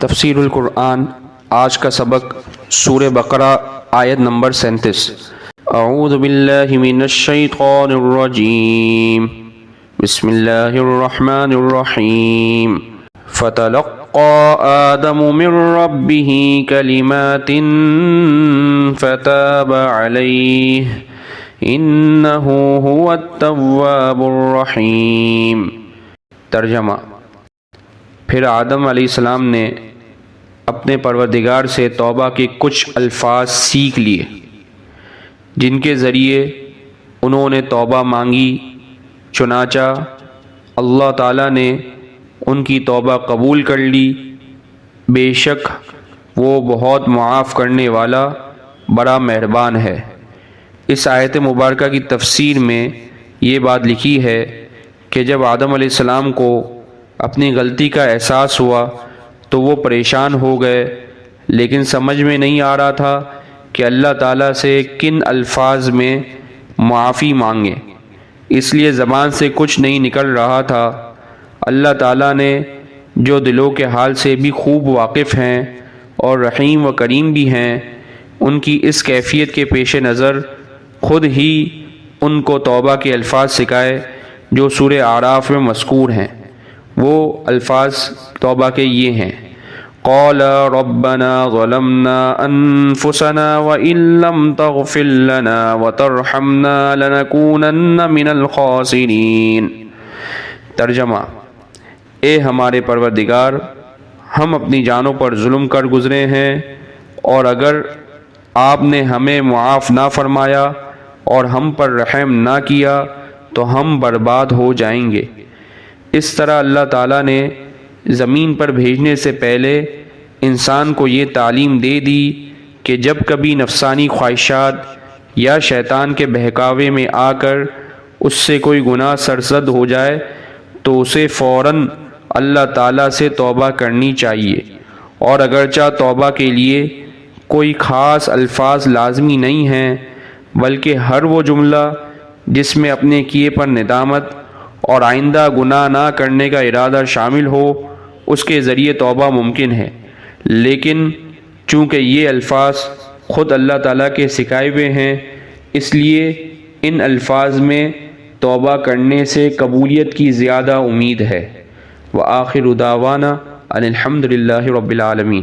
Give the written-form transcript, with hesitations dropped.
تفسیر القرآن آج کا سبق سورہ بقرہ آیت نمبر 37۔ اعوذ باللہ من الشیطان الرجیم، بسم اللہ الرحمن الرحیم۔ فتلقى آدم من ربه كلمات فتاب عليه انه هو التواب الرحیم۔ ترجمہ: پھر آدم علیہ السلام نے اپنے پروردگار سے توبہ کے کچھ الفاظ سیکھ لیے جن کے ذریعے انہوں نے توبہ مانگی، چنانچہ اللہ تعالیٰ نے ان کی توبہ قبول کر لی۔ بے شک وہ بہت معاف کرنے والا بڑا مہربان ہے۔ اس آیت مبارکہ کی تفسیر میں یہ بات لکھی ہے کہ جب آدم علیہ السلام کو اپنی غلطی کا احساس ہوا تو وہ پریشان ہو گئے، لیکن سمجھ میں نہیں آ رہا تھا کہ اللہ تعالیٰ سے کن الفاظ میں معافی مانگیں، اس لیے زبان سے کچھ نہیں نکل رہا تھا۔ اللہ تعالیٰ نے، جو دلوں کے حال سے بھی خوب واقف ہیں اور رحیم و کریم بھی ہیں، ان کی اس کیفیت کے پیش نظر خود ہی ان کو توبہ کے الفاظ سکھائے جو سورہ اعراف میں مذکور ہیں۔ وہ الفاظ توبہ کے یہ ہیں: قال ربنا ظلمنا انفسنا وان لم تغفر لنا وترحمنا لنكونن من الخاسرین۔ ترجمہ: اے ہمارے پروردگار، ہم اپنی جانوں پر ظلم کر گزرے ہیں، اور اگر آپ نے ہمیں معاف نہ فرمایا اور ہم پر رحم نہ کیا تو ہم برباد ہو جائیں گے۔ اس طرح اللہ تعالیٰ نے زمین پر بھیجنے سے پہلے انسان کو یہ تعلیم دے دی کہ جب کبھی نفسانی خواہشات یا شیطان کے بہکاوے میں آ کر اس سے کوئی گناہ سرزد ہو جائے تو اسے فوراً اللہ تعالیٰ سے توبہ کرنی چاہیے، اور اگرچہ توبہ کے لیے کوئی خاص الفاظ لازمی نہیں ہیں، بلکہ ہر وہ جملہ جس میں اپنے کیے پر ندامت اور آئندہ گناہ نہ کرنے کا ارادہ شامل ہو، اس کے ذریعے توبہ ممکن ہے۔ لیکن چونکہ یہ الفاظ خود اللہ تعالیٰ کے سکھائے ہوئے ہیں، اس لیے ان الفاظ میں توبہ کرنے سے قبولیت کی زیادہ امید ہے۔ وآخر دعوانا ان الحمد للہ رب العالمین۔